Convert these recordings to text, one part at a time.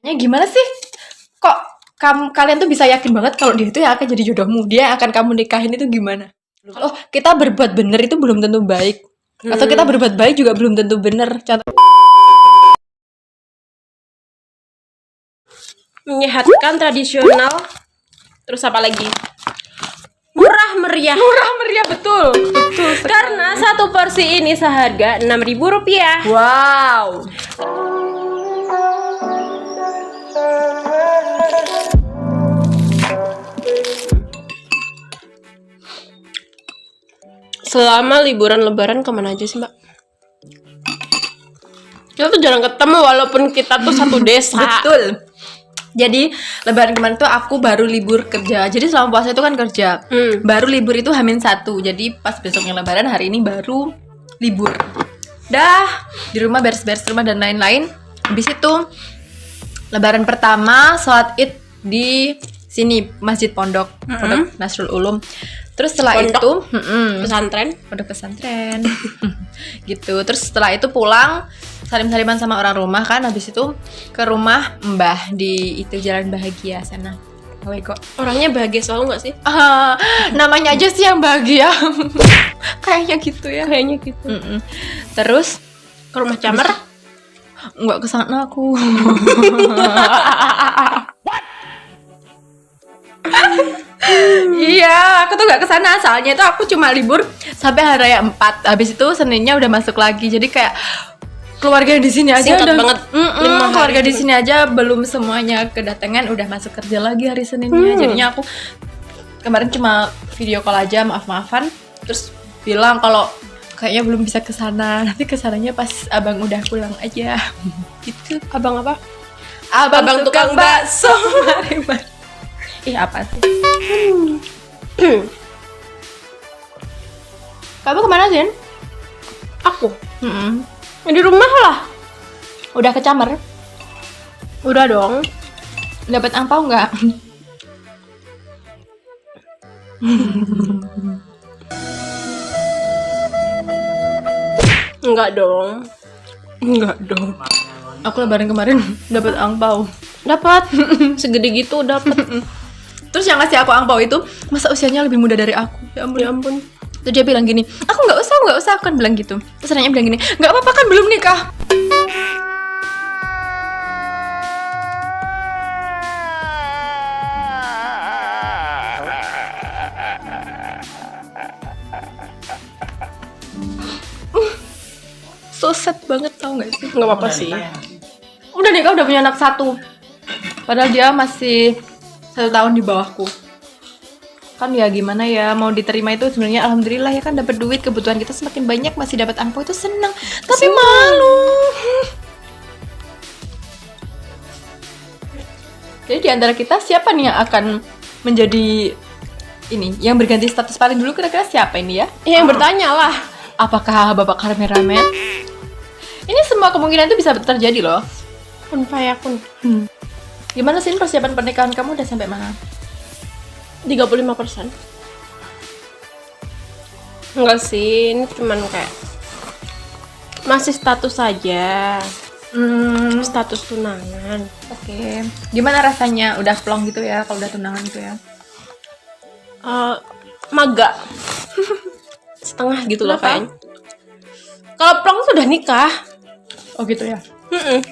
Gimana sih? Kok kalian tuh bisa yakin banget kalau dia itu yang akan jadi jodohmu, dia yang akan kamu nikahin itu gimana? Kalau kita berbuat bener itu belum tentu baik, atau kita berbuat baik juga belum tentu bener. Contoh, menyehatkan, tradisional, terus apa lagi? Murah meriah. betul sekali. Karena satu porsi ini seharga Rp6.000. Wow. Selama liburan lebaran kemana aja sih, Mbak? Kita tuh jarang ketemu walaupun kita tuh satu desa. Betul. Jadi lebaran kemarin tuh aku baru libur kerja. Jadi selama puasa itu kan kerja. Baru libur itu H-1. Jadi pas besoknya lebaran, hari ini baru libur. Dah di rumah beres-beres rumah dan lain-lain. Habis itu lebaran pertama sholat Id di sini Masjid Pondok Nasrul Ulum. Terus setelah Pondok itu pondok pesantren. gitu. Terus setelah itu pulang salim-saliman sama orang rumah kan. Habis itu ke rumah Mbah di itu Jalan Bahagia sana. Kok Orangnya bahagia selalu nggak sih? namanya aja sih yang bahagia. Kayaknya gitu ya. Kayaknya gitu. Terus Ke rumah Camer? nggak kesana aku. Iya, aku tuh gak kesana. Soalnya itu aku cuma libur sampai hari raya 4. Habis itu Seninnya udah masuk lagi. Jadi kayak keluarga di sini aja Singkat udah banget, 5 hari keluarga di cuma. sini aja belum semuanya kedatangan, udah masuk kerja lagi hari Seninnya. Jadinya aku kemarin cuma video call aja, maaf-maafan. Terus bilang kalau kayaknya belum bisa kesana. Nanti kesananya pas abang udah pulang aja. Gitu. Abang apa? Abang tukang bakso. Mari. Ih, apa sih? Kamu kemana, Zen? Aku? Di rumah lah. Udah ke Camer? Udah dong. Dapat angpau nggak? Enggak dong. Aku lebaran kemarin dapat angpau. Dapat. Segede gitu dapat. Terus yang ngasih aku angpau itu masa usianya lebih muda dari aku. Ya ampun. Ya ampun. Terus dia bilang gini, aku nggak usah, aku kan bilang gitu. Terus orangnya bilang gini, nggak apa-apa kan belum nikah. So sad banget, tau nggak sih? Enggak apa-apa sih. Udah nikah, udah punya anak 1. Padahal dia masih 1 tahun di bawahku. Kan ya gimana ya, mau diterima itu sebenarnya alhamdulillah ya kan, dapat duit, kebutuhan kita semakin banyak, masih dapat angpau itu senang. Tapi malu. Jadi di antara kita siapa nih yang akan menjadi ini, yang berganti status paling dulu, kira-kira siapa ini ya? Yang bertanya lah. Apakah Bapak Kameramen? Ini semua kemungkinan itu bisa terjadi loh. Kun fayakun. Gimana sih persiapan pernikahan kamu, udah sampai mana? 35%. Enggak sih, ini cuman kayak masih status saja. Status tunangan. Oke. Gimana rasanya udah plong gitu ya, kalau udah tunangan gitu ya? Maga. Setengah gitu loh Kenapa? kayaknya. Kalau plong tuh udah nikah. Oh gitu ya.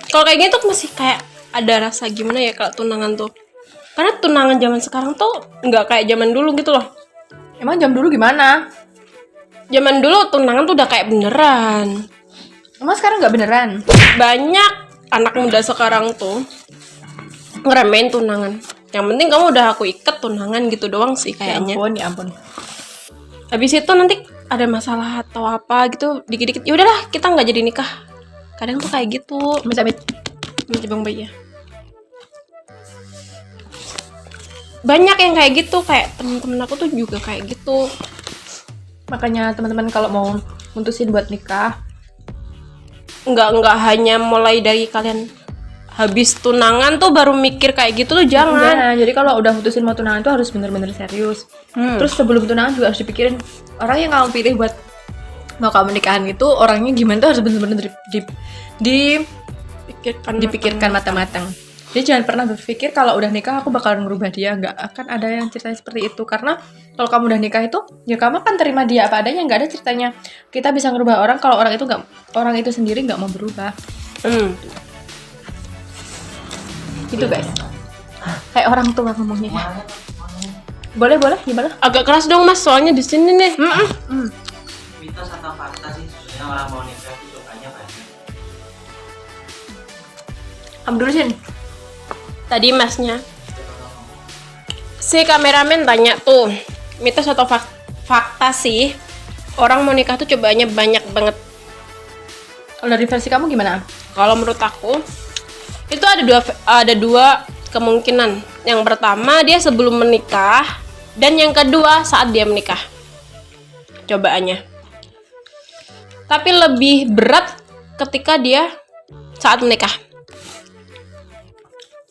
Kalau kayak gitu masih kayak ada rasa gimana ya kalau tunangan tuh. Karena tunangan zaman sekarang tuh nggak kayak zaman dulu gitu loh. Emang jam dulu gimana? Zaman dulu tunangan tuh udah kayak beneran. Emang sekarang nggak beneran? Banyak anak muda sekarang tuh ngeremehin tunangan. Yang penting kamu udah aku ikat tunangan gitu doang sih kayaknya. Ya ampun. Habis itu nanti ada masalah atau apa gitu dikit-dikit. Ya udahlah, kita nggak jadi nikah. Kadang tuh kayak gitu. Amit-amit. Bang Bayi ya. Banyak yang kayak gitu, kayak temen-temen aku tuh juga kayak gitu. Makanya teman-teman kalau mau mutusin buat nikah, Nggak hanya mulai dari kalian habis tunangan tuh baru mikir kayak gitu tuh, jangan. Nah, jadi kalau udah mutusin mau tunangan tuh harus bener-bener serius. Terus sebelum tunangan juga harus dipikirin orang yang kamu pilih buat mau kamu nikahan itu orangnya gimana, tuh harus bener-bener dipikirkan matang-matang. Jadi jangan pernah berpikir kalau udah nikah aku bakalan ngerubah dia, nggak akan ada yang ceritanya seperti itu. Karena kalau kamu udah nikah itu, ya kamu akan terima dia apa adanya, nggak ada ceritanya kita bisa ngerubah orang kalau orang itu sendiri nggak mau berubah. Gitu guys. Kayak orang tua ngomongnya. Boleh gimana? Agak keras dong Mas, soalnya di sini nih. Mitos atau fakta sih sebenarnya orang mau nikah itu sukanya banyak. Abdulsin. Tadi Masnya. Si kameramen tanya tuh, mitos atau fakta sih orang mau nikah tuh cobaannya banyak banget. Kalau dari versi kamu gimana? Kalau menurut aku itu ada dua kemungkinan. Yang pertama dia sebelum menikah, dan yang kedua saat dia menikah cobaannya. Tapi lebih berat ketika dia saat menikah.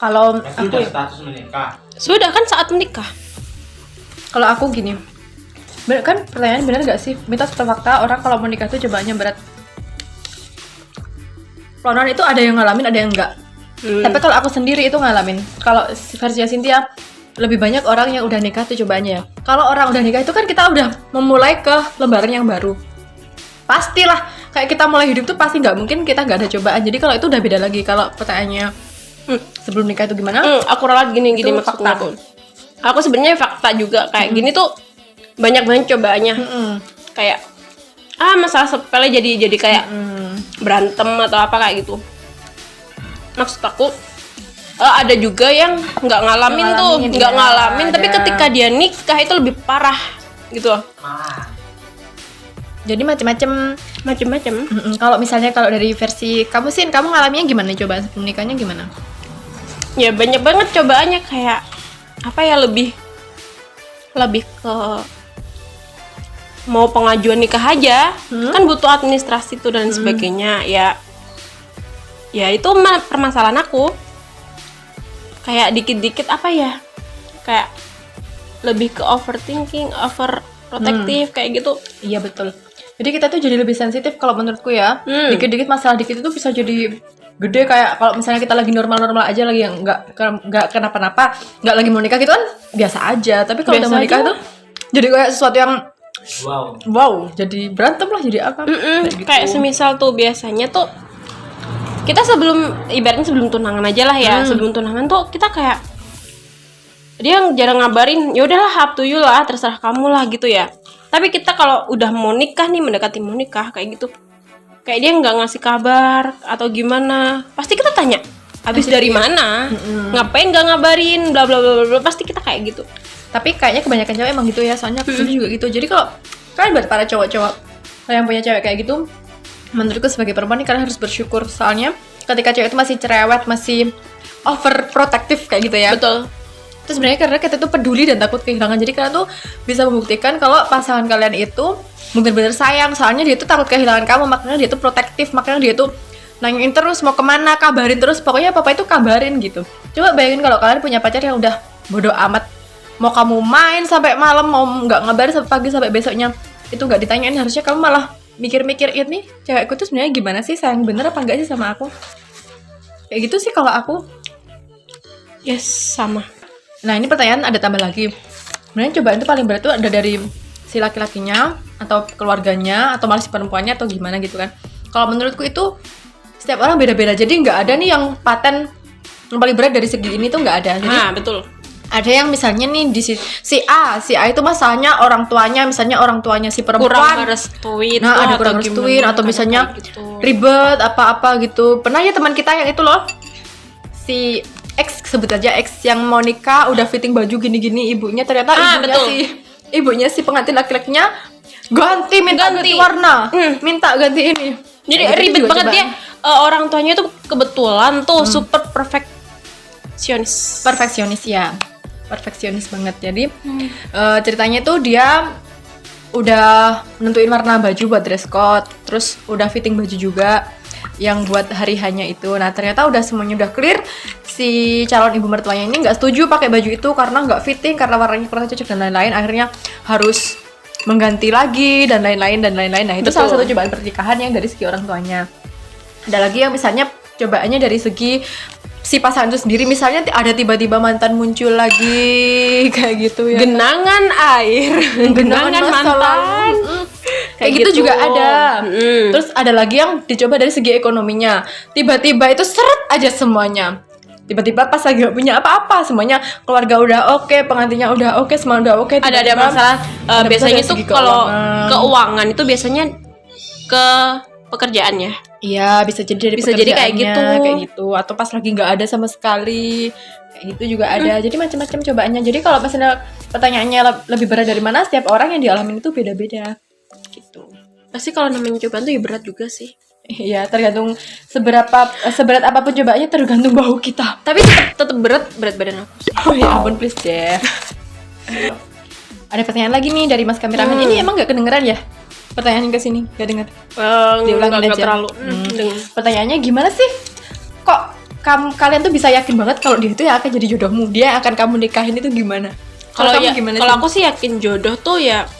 Kalau Aku aku udah status menikah. Sudah kan saat menikah. Kalau aku gini, kan pertanyaan benar nggak sih, mitos atau fakta orang kalau mau nikah tuh cobaannya berat? Pelan itu ada yang ngalamin, ada yang enggak. Tapi kalau aku sendiri itu ngalamin. Kalau versi Cynthia, lebih banyak orang yang udah nikah tuh cobaannya. Kalau orang udah nikah itu kan kita udah memulai ke lembaran yang baru. Pastilah, kayak kita mulai hidup tuh pasti nggak mungkin kita nggak ada cobaan. Jadi kalau itu udah beda lagi. Kalau pertanyaannya sebelum nikah itu gimana? Aku ralat gini Itu maksudnya fakta. aku sebenarnya fakta juga kayak gini tuh banyak banget cobaannya. Kayak masalah sepele jadi kayak berantem atau apa kayak gitu. Maksud aku ada juga yang nggak ngalamin tapi ketika dia nikah itu lebih parah gitu loh. Jadi macam-macam. Kalau misalnya kalau dari versi kamu sih, kamu ngalaminnya gimana, coba sebelum nikahnya gimana? Ya banyak banget cobaannya, kayak apa ya, lebih ke mau pengajuan nikah aja kan butuh administrasi tuh dan sebagainya. Ya itu permasalahan aku, kayak dikit-dikit apa ya, kayak lebih ke overthinking, overprotective kayak gitu. Iya betul. Jadi kita tuh jadi lebih sensitif kalau menurutku ya. Dikit-dikit masalah dikit itu bisa jadi gede. Kayak kalau misalnya kita lagi normal-normal aja, lagi yang nggak kenapa-napa, nggak lagi mau nikah gitu kan biasa aja. Tapi kalau udah mau nikah tuh jadi kayak sesuatu yang wow, jadi berantem lah, jadi apa? Gitu. Kayak semisal tuh biasanya tuh kita ibaratnya sebelum tunangan aja lah ya. Sebelum tunangan tuh kita kayak dia jarang ngabarin, ya udahlah up to you lah, terserah kamu lah gitu ya. Tapi kita kalau udah mau nikah nih, mendekati mau nikah kayak gitu, kayak dia nggak ngasih kabar atau gimana, pasti kita tanya habis dari mana, ngapain nggak ngabarin, bla bla bla bla, pasti kita kayak gitu. Tapi kayaknya kebanyakan cewek emang gitu ya, soalnya aku sendiri juga gitu. Jadi kalau kalian buat para cowok-cowok yang punya cewek kayak gitu, menurutku sebagai perempuan nih kalian harus bersyukur. Soalnya ketika cewek itu masih cerewet, masih overprotective kayak gitu ya. Betul. Itu sebenarnya karena kita tuh peduli dan takut kehilangan. Jadi kalian tuh bisa membuktikan kalau pasangan kalian itu benar-benar sayang. Soalnya dia tuh takut kehilangan kamu, makanya dia tuh protektif, makanya dia tuh nanyain terus mau kemana, kabarin terus. Pokoknya papa itu kabarin gitu. Coba bayangin kalau kalian punya pacar yang udah bodo amat, mau kamu main sampai malam, mau nggak ngabarin sampai pagi sampai besoknya itu nggak ditanyain, harusnya kamu malah mikir-mikir ini cewekku tuh sebenarnya gimana sih, sayang bener apa enggak sih sama aku. Kayak gitu sih kalau aku. Yes, sama. Nah ini pertanyaan ada tambah lagi. Sebenarnya cobaan itu paling berat tuh ada dari si laki-lakinya atau keluarganya atau malah si perempuannya atau gimana gitu kan. Kalau menurutku itu setiap orang beda-beda. Jadi nggak ada nih yang paten yang paling berat dari segi ini tuh nggak ada. Jadi Betul. ada yang misalnya nih di si A itu masalahnya orang tuanya, misalnya orang tuanya si perempuan kurang restuin, nah ada kurang restuin atau misalnya gitu. ribet apa-apa gitu. Pernah ya teman kita yang itu loh, si X, sebut aja X, yang mau nikah udah fitting baju gini-gini, ibunya ternyata ibunya si pengantin laki-lakinya minta ganti warna, minta ganti ini. Jadi gitu ribet banget coba. dia. Orang tuanya tuh kebetulan tuh super perfeksionis ya. Perfeksionis banget. Jadi ceritanya tuh dia udah nentuin warna baju buat dress code, terus udah fitting baju juga yang buat hari hanya itu. Nah ternyata udah semuanya udah clear, si calon ibu mertuanya ini nggak setuju pakai baju itu karena nggak fitting, karena warnanya kurang cocok dan lain-lain. Akhirnya harus mengganti lagi dan lain-lain. Nah itu salah satu cobaan pernikahan yang dari segi orang tuanya. Ada lagi yang misalnya cobaannya dari segi si pasangan itu sendiri, misalnya ada tiba-tiba mantan muncul lagi kayak gitu ya. Genangan air, genangan mantan. Kayak gitu juga ada. Terus ada lagi yang dicoba dari segi ekonominya. Tiba-tiba itu seret aja semuanya. Tiba-tiba pas lagi gak punya apa-apa, semuanya keluarga udah oke, pengantinnya udah oke, semua udah oke. Ada masalah. Biasanya tuh kalau keuangan itu biasanya ke pekerjaannya. Iya, bisa jadi dari Bisa jadi kayak gitu. Atau pas lagi nggak ada sama sekali, kayak gitu juga ada. Jadi macam-macam cobaannya. Jadi kalau misalnya pertanyaannya lebih berat dari mana, setiap orang yang dialamin itu beda-beda. Gitu. Pasti kalau namanya cobaan tuh ya berat juga sih. Iya, tergantung seberat apapun cobaannya, tergantung bahu kita. Tapi tetap berat badan aku sih. Oh ya ampun, please deh. Ada pertanyaan lagi nih dari Mas Kameramen. Ini emang nggak kedengeran ya? Pertanyaan ke sini nggak dengar. Diulangin aja. Terlalu. Pertanyaannya gimana sih? Kok kalian tuh bisa yakin banget kalau dia itu ya akan jadi jodohmu, dia akan kamu nikahin, itu gimana? Kalau aku sih yakin jodoh tuh ya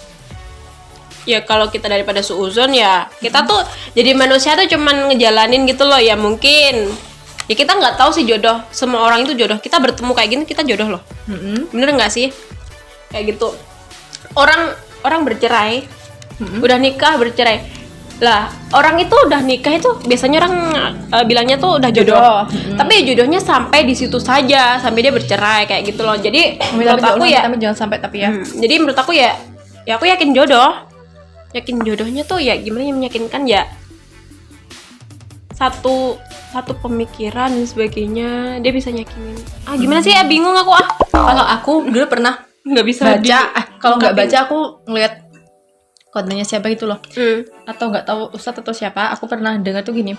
kalau kita daripada suuzon ya kita tuh jadi manusia tuh cuman ngejalanin gitu loh ya, mungkin ya kita nggak tahu sih jodoh, semua orang itu jodoh, kita bertemu kayak gini kita jodoh loh. Bener nggak sih kayak gitu? Orang bercerai, udah nikah bercerai lah, orang itu udah nikah itu biasanya orang bilangnya tuh udah jodoh. Tapi ya jodohnya sampai di situ saja, sampai dia bercerai kayak gitu loh. Jadi menurut aku ya, jangan sampai tapi ya. Jadi menurut aku ya aku yakin jodohnya tuh ya gimana yang meyakinkan ya, satu pemikiran dan sebagainya, dia bisa yakinin. Gimana sih ya, bingung aku. Kalau aku dulu pernah nggak bisa baca, kalau nggak baca aku ngeliat kontennya siapa gitu loh, atau nggak tahu ustadz atau siapa, aku pernah dengar tuh gini,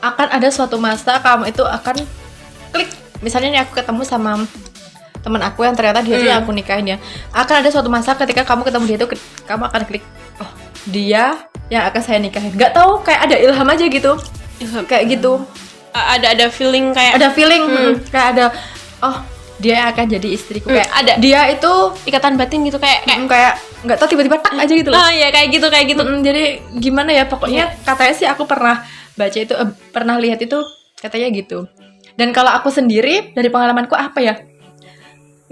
akan ada suatu masa kamu itu akan klik. Misalnya nih aku ketemu sama teman aku yang ternyata dia tuh yang aku nikahin ya, akan ada suatu masa ketika kamu ketemu dia tuh kamu akan klik, oh dia yang akan saya nikahin. Nggak tahu, kayak ada ilham aja gitu, kayak gitu. Ada feeling kayak kayak ada, oh dia yang akan jadi istriku, kayak ada dia itu ikatan batin gitu, kayak nggak tahu tiba-tiba tak aja gitu loh. Ya kayak gitu Jadi gimana ya, pokoknya katanya sih aku pernah baca itu, pernah lihat itu katanya gitu. Dan kalau aku sendiri dari pengalamanku apa ya,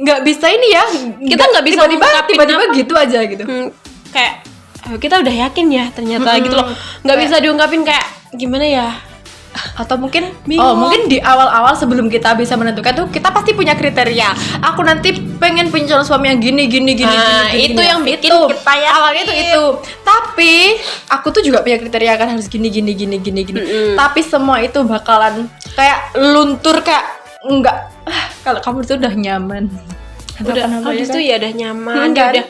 nggak bisa ini ya, kita nggak bisa tiba-tiba gitu aja gitu. Kayak kita udah yakin ya ternyata gitu loh, nggak bisa diungkapin kayak gimana ya. Atau mungkin mungkin di awal-awal sebelum kita bisa menentukan tuh kita pasti punya kriteria. Aku nanti pengen punya calon suami yang gini. Itu yang bikin kita ya. Awalnya tuh itu. Tapi aku tuh juga punya kriteria kan, harus gini. Tapi semua itu bakalan kayak luntur, kayak enggak. Kalau kamu tuh udah nyaman. Habis itu ya udah nyaman, dia udah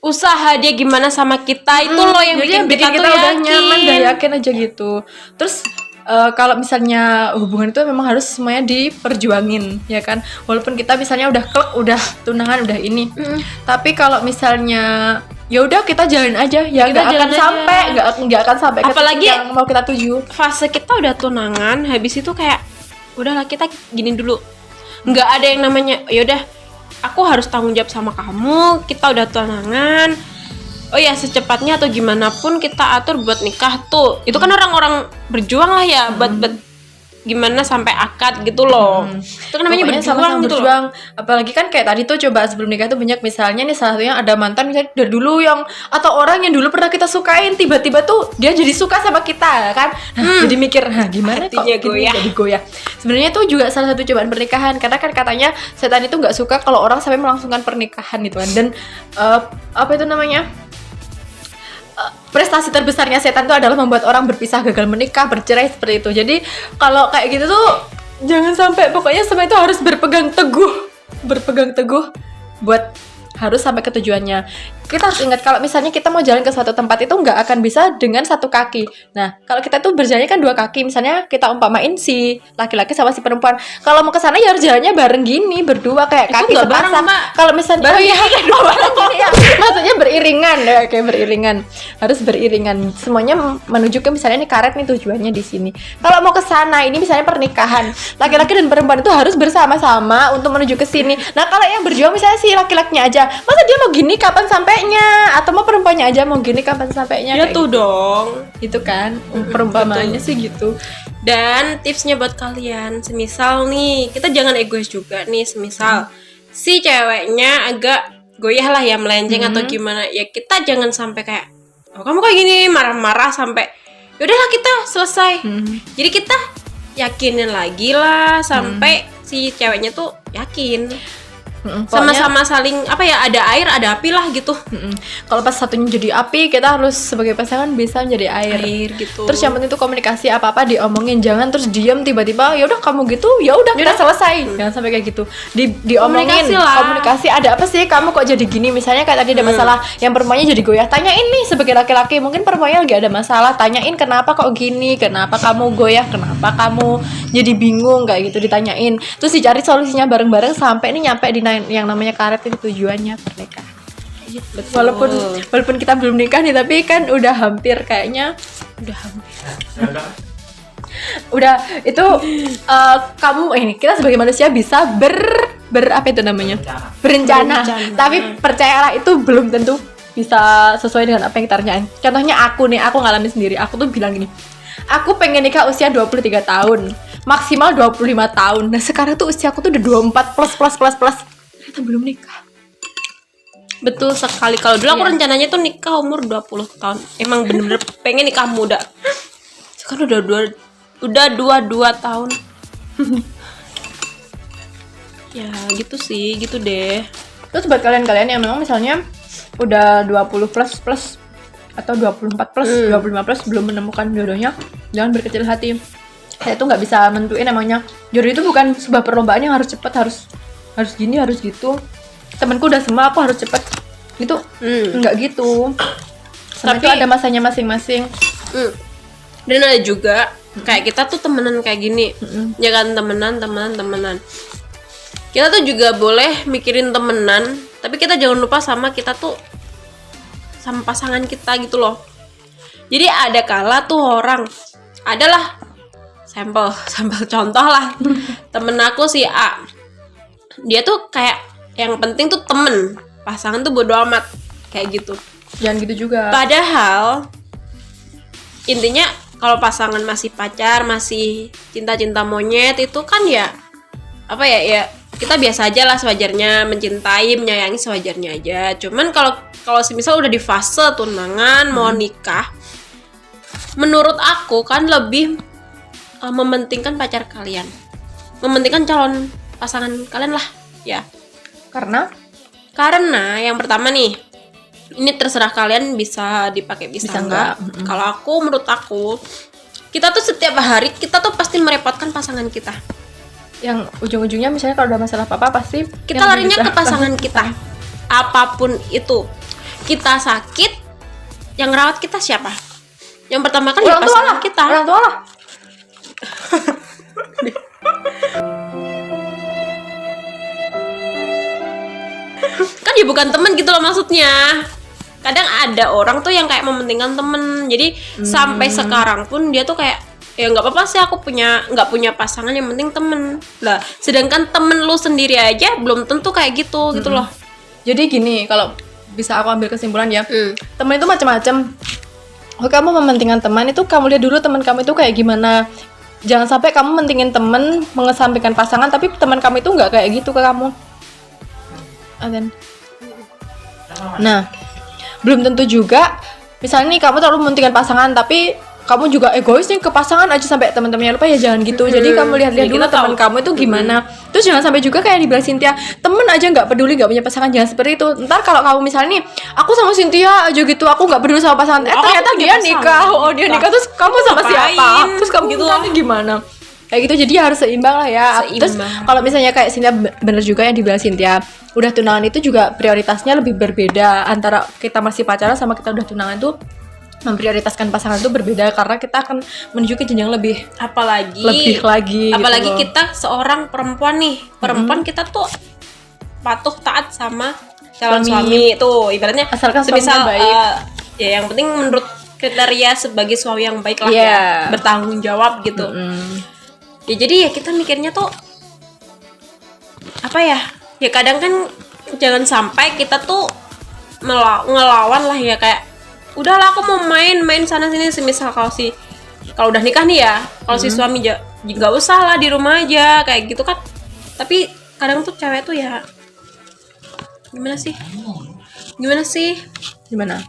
usaha dia gimana sama kita itu loh yang bikin kita tuh udah nyaman, udah yakin aja gitu. Terus kalau misalnya hubungan itu memang harus semuanya diperjuangin ya kan, walaupun kita misalnya udah klek, udah tunangan, udah ini, tapi kalau misalnya ya udah kita jalan aja ya, nggak akan sampai apalagi yang mau kita tuju. Fase kita udah tunangan, habis itu kayak udahlah kita gini dulu, nggak ada yang namanya yaudah aku harus tanggung jawab sama kamu, kita udah tunangan, oh ya secepatnya atau gimana pun kita atur buat nikah tuh. Itu kan orang-orang berjuang lah ya, buat gimana sampai akad gitu loh. Itu kan namanya pokoknya berjuang sama-sama gitu berjuang. loh. Apalagi kan kayak tadi tuh coba sebelum nikah tuh banyak, misalnya nih salah satunya ada mantan misalnya dari dulu yang, atau orang yang dulu pernah kita sukain, tiba-tiba tuh dia jadi suka sama kita kan. Jadi mikir, gimana hatinya kok jadi goyah. Sebenarnya tuh juga salah satu cobaan pernikahan, karena kan katanya setan itu nggak suka kalau orang sampai melangsungkan pernikahan gitu kan. Dan apa itu namanya? Prestasi terbesarnya setan itu adalah membuat orang berpisah, gagal menikah, bercerai, seperti itu. Jadi kalau kayak gitu tuh jangan sampai, pokoknya semua itu harus berpegang teguh buat harus sampai ke tujuannya. Kita harus ingat kalau misalnya kita mau jalan ke suatu tempat itu nggak akan bisa dengan satu kaki. Nah, kalau kita tuh berjalannya kan dua kaki, misalnya kita umpamain si laki-laki sama si perempuan. Kalau mau ke sana ya harus jalannya bareng gini, berdua kayak kaki sepasang. Kalau misalnya bareng maksudnya beriringan ya, kayak beriringan. Harus beriringan. Semuanya menuju ke misalnya ini karet nih tujuannya di sini. Kalau mau ke sana ini misalnya pernikahan, laki-laki dan perempuan itu harus bersama-sama untuk menuju ke sini. Nah, kalau yang berjuang misalnya si laki-lakinya aja, masa dia mau gini kapan sampainya, atau mau perempuannya aja mau gini kapan sampainya, ya tuh gitu dong. Itu kan perumpamaannya sih gitu. Dan tipsnya buat kalian, semisal nih kita jangan egois juga nih, semisal si ceweknya agak goyah lah ya, melenceng atau gimana ya, kita jangan sampai kayak oh kamu kayak gini, marah-marah sampai yaudahlah kita selesai. Jadi kita yakinin lagi lah sampai si ceweknya tuh yakin. Sama-sama saling apa ya, ada air ada api lah gitu. Kalau pas satunya jadi api, kita harus sebagai pasangan bisa menjadi air gitu. Terus yang penting tuh komunikasi, apa-apa diomongin, jangan terus diam tiba-tiba ya udah kamu gitu, ya udah kita selesai. Jangan sampai kayak gitu. Diomongin, komunikasi ada apa sih, kamu kok jadi gini, misalnya kayak tadi ada masalah yang perempuannya jadi goyah, tanyain nih sebagai laki-laki, mungkin perempuannya lagi ada masalah, tanyain kenapa kok gini, kenapa kamu goyah, kenapa kamu jadi bingung, kayak gitu ditanyain. Terus dicari solusinya bareng-bareng sampai ini nyampe di yang namanya karet itu tujuannya pernikahan. Walaupun kita belum nikah nih, tapi kan udah hampir kayaknya udah itu kamu ini kita sebagai manusia bisa apa itu namanya berencana. Tapi percayalah itu belum tentu bisa sesuai dengan apa yang kita rencanain. Contohnya aku ngalamin sendiri. Aku tuh bilang gini, aku pengen nikah usia 23 tahun, maksimal 25 tahun. Nah sekarang tuh usia aku tuh udah 24 plus. Ternyata belum nikah. Betul sekali. Kalau dulu aku rencananya tuh nikah umur 20 tahun. Emang bener-bener pengen nikah muda. Sekarang udah 22 tahun. Ya gitu sih, gitu deh. Terus buat kalian yang memang misalnya udah 20 plus atau 24 plus, 25 plus belum menemukan jodohnya, jangan berkecil hati. Saya tuh nggak bisa menentuin namanya jodoh itu bukan sebuah perlombaan yang harus cepat, harus gini, harus gitu. Temenku udah semua, aku harus cepet gitu. Enggak gitu. Tapi itu ada masanya masing-masing. Dan ada juga kayak kita tuh temenan kayak gini, ya kan, temenan. Kita tuh juga boleh mikirin temenan, tapi kita jangan lupa sama kita tuh sama pasangan kita gitu loh. Jadi ada kala tuh orang, adalah sampel contoh lah. Temen aku si A, dia tuh kayak yang penting tuh temen, pasangan tuh bodo amat kayak gitu. Jangan gitu juga. Padahal intinya kalau pasangan masih pacar, masih cinta-cinta monyet, itu kan ya apa ya kita biasa aja lah, sewajarnya mencintai, menyayangi sewajarnya aja. Cuman kalau semisal udah di fase tunangan mau nikah, menurut aku kan lebih mementingkan pacar kalian, mementingkan calon pasangan kalian lah ya. Karena yang pertama nih, ini terserah kalian bisa dipakai bisa enggak. Kalau menurut aku, kita tuh setiap hari kita tuh pasti merepotkan pasangan kita. Yang ujung-ujungnya misalnya kalau udah masalah apa-apa pasti kita larinya ke pasangan kita. Apapun itu, kita sakit, yang rawat kita siapa? Yang pertama kan ya pasangan kita. Orang tua lah. Kan ya bukan temen gitu loh maksudnya. Kadang ada orang tuh yang kayak mementingkan temen. Jadi sampai sekarang pun dia tuh kayak ya nggak apa-apa sih aku nggak punya pasangan, yang penting temen lah. Sedangkan temen lu sendiri aja belum tentu kayak gitu gitu loh. Jadi gini, kalau bisa aku ambil kesimpulan ya, temen itu macam-macam. Kalau kamu mementingkan teman itu, kamu lihat dulu teman kamu itu kayak gimana. Jangan sampai kamu mentingin temen, mengesampingkan pasangan, tapi teman kamu itu nggak kayak gitu ke kamu. Nah, belum tentu juga. Misalnya nih kamu terlalu mementingkan pasangan, tapi kamu juga egois nih ke pasangan aja sampai teman-temannya lupa, ya jangan gitu. Jadi kamu lihat-lihat dulu teman kamu itu gimana. Terus jangan sampai juga kayak dibilang Cynthia, temen aja nggak peduli, nggak punya pasangan, jangan seperti itu. Ntar kalau kamu misalnya nih, aku sama Cynthia aja gitu, aku nggak peduli sama pasangan. Ternyata dia nikah, dia nikah, terus kamu sama siapa? Terus kamu gitu gimana? Kayak gitu, jadi harus seimbang lah ya. Terus kalau misalnya kayak Cynthia, bener juga yang dibilang Cynthia, udah tunangan itu juga prioritasnya lebih berbeda. Antara kita masih pacaran sama kita udah tunangan tuh memprioritaskan pasangan itu berbeda, karena kita akan menuju ke jenjang lebih lagi apalagi gitu. Kita seorang perempuan nih, kita tuh patuh taat sama calon suami itu, ibaratnya asalkan semisal baik. Ya yang penting menurut kriteria sebagai suami yang baik lah ya, bertanggung jawab gitu. Ya jadi ya kita mikirnya tuh apa ya kadang kan jangan sampai kita tuh ngelawan lah ya, kayak udahlah aku mau main sana sini. Semisal kalau udah nikah nih ya, kalau si suami nggak usah lah di rumah aja kayak gitu kan. Tapi kadang tuh cewek tuh ya gimana sih Gimana?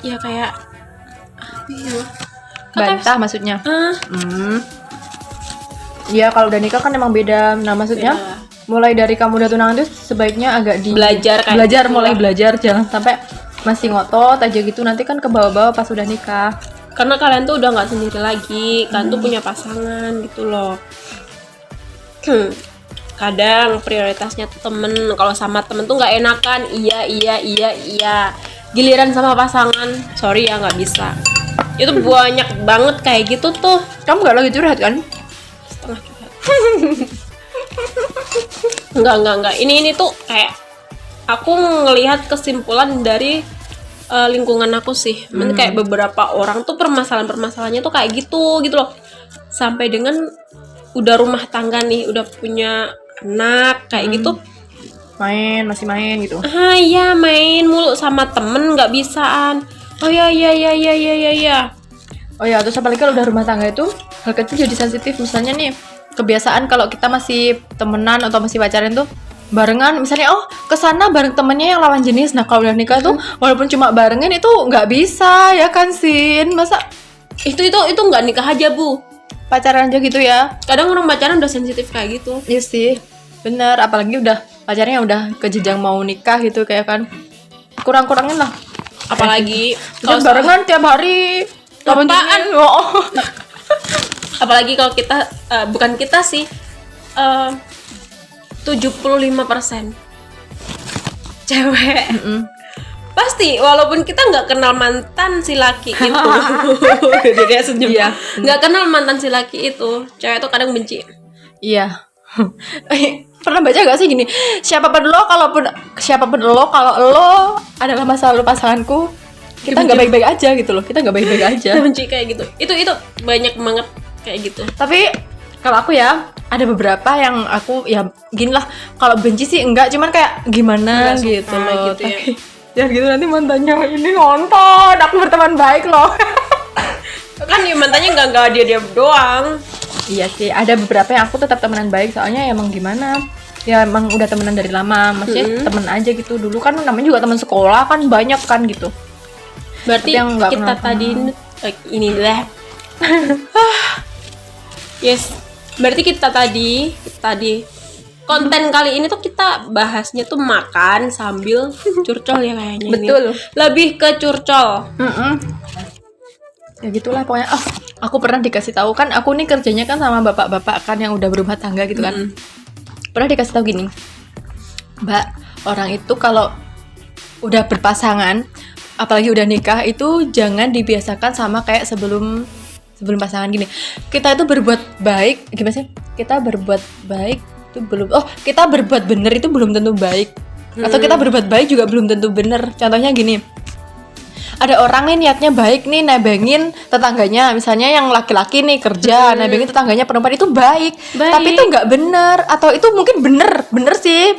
ya kayak Bantah maksudnya. ah Iya, kalau udah nikah kan emang beda. Nah, maksudnya Beda. mulai dari kamu udah tunangan tuh sebaiknya agak Belajar kayak belajar gitu mulai lah. belajar, jangan sampai masih ngotot aja gitu, nanti kan ke bawah-bawah pas udah nikah. karena kalian tuh udah nggak sendiri lagi, kalian tuh punya pasangan gitu loh. Kadang prioritasnya tuh temen, kalau sama temen tuh nggak enakan, iya, giliran sama pasangan, sorry ya nggak bisa. Itu banyak banget kayak gitu tuh. Kamu nggak lagi curhat kan? Setengah curhat. Enggak. Ini tuh kayak aku ngelihat kesimpulan dari lingkungan aku sih. Mungkin kayak beberapa orang tuh permasalahannya tuh kayak gitu loh. Sampai dengan udah rumah tangga nih, udah punya anak kayak gitu. Masih main gitu. Ah iya, main mulu sama temen nggak bisaan. Oh ya. Oh ya, terus apalagi kalau udah rumah tangga itu hal kecil jadi sensitif. Misalnya nih, kebiasaan kalau kita masih temenan atau masih pacaran tuh barengan, misalnya kesana bareng temennya yang lawan jenis. Nah, kalau udah nikah tuh walaupun cuma barengan itu nggak bisa ya kan, Sin? Masa Itu nggak nikah aja, Bu. pacaran aja gitu ya? Kadang orang pacaran udah sensitif kayak gitu. Iya sih, bener. Apalagi udah pacarnya udah ke jenjang mau nikah gitu, kayak kan kurang-kurangin lah. Apalagi Kalau barengan tiap hari lawan Apaan? jenis. Oh. Apalagi kalau kita bukan kita sih, 75% cewek pasti walaupun kita nggak kenal mantan si laki itu. Dia senyum. Iya. Nggak kenal mantan si laki itu, cewek tuh kadang benci. Iya. Pernah baca gak sih gini, siapapun lo kalau lo adalah masa lalu pasanganku, kita nggak baik-baik aja gitu loh, kita nggak baik-baik aja. Kita benci kayak gitu. Itu banyak banget kayak gitu. Tapi kalau aku ya ada beberapa yang aku ya gini lah, kalau benci sih enggak, cuman kayak gimana Nggak suka gitu loh. gitu ya. Tapi ya gitu nanti mantannya ini nonton aku berteman baik loh. Kan ya mantannya nggak dia doang. Iya sih, ada beberapa yang aku tetap temenan baik, soalnya emang gimana ya, emang udah temenan dari lama, maksudnya temen aja gitu. Dulu kan namanya juga teman sekolah kan, banyak kan gitu. Berarti Tapi yang nggak kita kenal tadi ini lah. Yes. Berarti kita tadi konten kali ini tuh kita bahasnya tuh makan sambil curcol ya kayaknya. Betul. Ini. Lebih ke curcol. Ya gitulah pokoknya. Aku pernah dikasih tahu kan, aku nih kerjanya kan sama bapak-bapak kan yang udah berumah tangga gitu kan. Pernah dikasih tahu gini, Mbak, orang itu kalau udah berpasangan, apalagi udah nikah, itu jangan dibiasakan sama kayak sebelum pasangan gini. Kita itu berbuat baik, gimana sih? Kita berbuat baik itu belum, kita berbuat bener itu belum tentu baik. Atau kita berbuat baik juga belum tentu bener. Contohnya gini, ada orang nih niatnya baik nih, nebengin tetangganya, misalnya yang laki-laki nih kerja, nebengin tetangganya perempuan, itu baik. Tapi itu nggak bener, atau itu mungkin bener sih.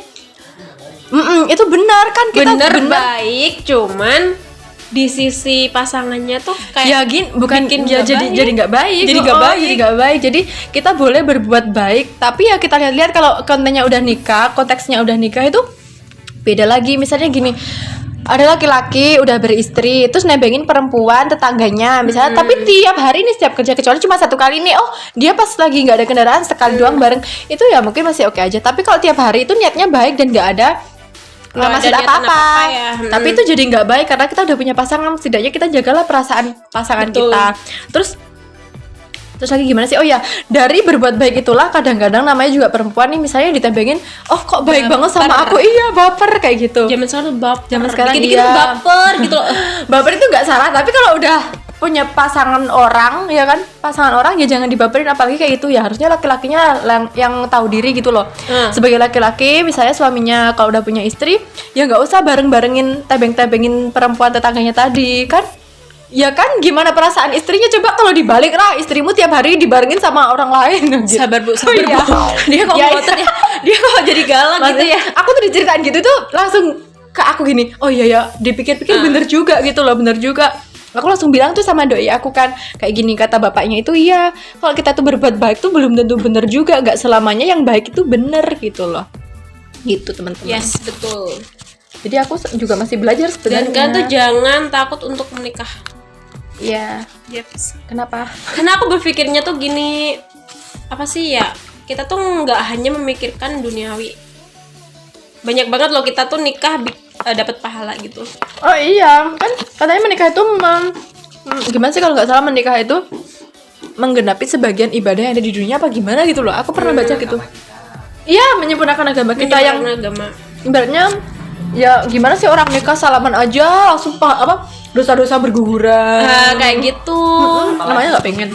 Itu benar kan, kita bener baik, cuman di sisi pasangannya tuh kayak ya gini, bukan bikin ya nggak jadi nggak baik. Jadi nggak baik. Jadi nggak baik. Jadi kita boleh berbuat baik, tapi ya kita lihat-lihat kalau kontennya udah nikah, konteksnya udah nikah itu beda lagi. Misalnya gini, ada laki-laki udah beristri terus nebengin perempuan tetangganya misalnya, tapi tiap hari nih setiap kerja, kecuali cuma satu kali nih, dia pas lagi nggak ada kendaraan sekali doang bareng, itu ya mungkin masih oke aja. Tapi kalau tiap hari itu niatnya baik dan nggak Nggak maksud ada niatan apa-apa apa-apa ya. Tapi itu jadi nggak baik, karena kita udah punya pasangan, setidaknya kita jagalah perasaan pasangan Betul. kita. Terus lagi gimana sih? Oh ya, dari berbuat baik itulah kadang-kadang namanya juga perempuan nih, misalnya ditembengin, kok baik banget sama aku, iya baper kayak gitu. Zaman sekarang baper. Zaman sekarang dikit-dikit iya. baper gitu loh. Baper itu nggak salah, tapi kalau udah punya pasangan orang, ya kan, pasangan orang ya jangan dibaperin, apalagi kayak gitu ya. Harusnya laki-lakinya yang tahu diri gitu loh. Sebagai laki-laki, misalnya suaminya kalau udah punya istri, ya nggak usah bareng-barengin tebeng-tebengin perempuan tetangganya tadi kan. Ya kan, gimana perasaan istrinya, coba kalau dibalik lah, istrimu tiap hari dibarengin sama orang lain gitu. Sabar Bu, sabar iya. Bu. Dia kok ngotot ya. Dia kok jadi galak gitu ya. Aku tuh diceritain gitu tuh langsung ke aku gini, oh iya ya, dipikir-pikir bener juga gitu loh, bener juga. Aku langsung bilang tuh sama doi aku kan, kayak gini kata bapaknya itu, iya kalau kita tuh berbuat baik tuh belum tentu bener juga, gak selamanya yang baik itu bener gitu loh. Gitu teman-teman. Yes, betul. Jadi aku juga masih belajar Dan sebenarnya. kalian tuh jangan takut untuk menikah. Iya. Yes. Kenapa? Karena aku berpikirnya tuh gini, apa sih ya? Kita tuh nggak hanya memikirkan duniawi. Banyak banget loh kita tuh nikah dapat pahala gitu. Oh iya, kan katanya menikah itu gimana sih kalau nggak salah, menikah itu menggenapi sebagian ibadah yang ada di dunia apa gimana gitu loh. Aku pernah baca gitu. Iya, menyempurnakan agama kita yang agama. ibaratnya ya gimana sih orang nikah salaman aja langsung dosa-dosa berguguran. Kayak gitu. Namanya nggak pengen.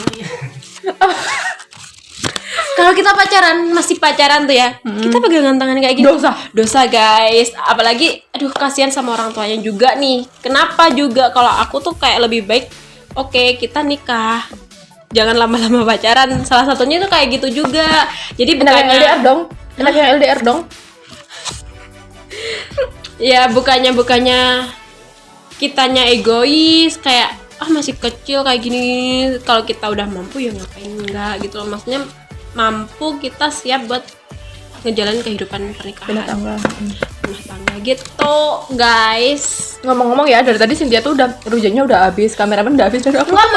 Kalau kita masih pacaran tuh ya, kita pegangan tangan kayak gitu. Dosa guys. Apalagi, aduh kasihan sama orang tuanya juga nih. Kenapa juga kalau aku tuh kayak lebih baik, oke, kita nikah. Jangan lama-lama pacaran. Salah satunya tuh kayak gitu juga. Jadi Enak yang LDR dong. Enak yang LDR dong. Ya bukannya kitanya egois kayak masih kecil kayak gini, kalau kita udah mampu ya ngapain enggak gitu loh. Maksudnya mampu, kita siap buat ngejalanin kehidupan pernikahan Rumah tangga gitu guys. Ngomong-ngomong ya, dari tadi Cynthia tuh udah rujaknya udah habis, kameramen udah habis, dan aku Enggak,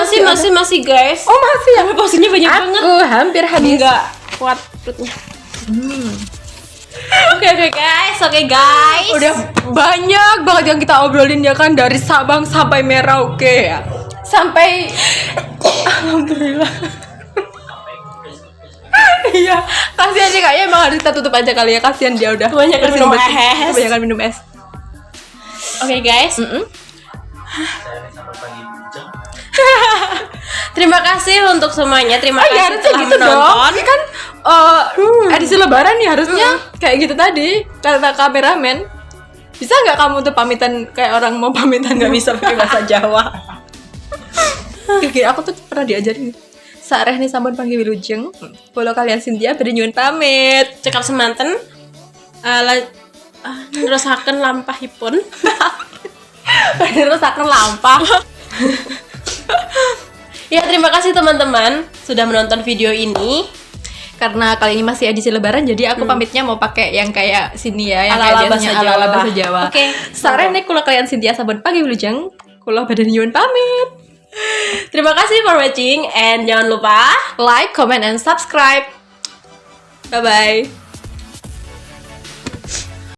masih guys. Oh masih ya? Tapi porsinya banyak banget. Aku hampir habis. Enggak kuat perutnya. Oke guys. Udah banyak banget yang kita obrolin ya kan, dari Sabang sampai Merauke ya. Sampai alhamdulillah. Iya, kasihan sih kayaknya emang harus kita tutup aja kali ya, kasihan dia udah Kebanyakan minum es. Kebanyakan minum es. Oke guys. Saya sampai pagi bujang. Terima kasih untuk semuanya. Terima kasih Harusnya telah gitu menonton. dong. Ini kan edisi lebaran nih harusnya kayak gitu tadi kata kameramen. Bisa nggak kamu tuh pamitan kayak orang mau pamitan nggak bisa pakai bahasa Jawa? Kira aku tuh pernah diajarin. Sareh nih sampun panggil wilujeng. Kalau kalian Cynthia beri nyuwun pamit. Cekap semanten. Nerusaken lampahipun. Nerusaken lampah. Ya, terima kasih teman-teman sudah menonton video ini. Karena kali ini masih edisi lebaran, jadi aku pamitnya mau pakai yang kayak sini ya, yang Ala-ala kayak bahasa jadinya ala-ala bahasa Jawa. Oke. Sareh nih kula kalian Cynthia sampun panggil wilujeng. Kula badhe nyuwun pamit. Terima kasih for watching and jangan lupa Like, comment, and subscribe. Bye-bye.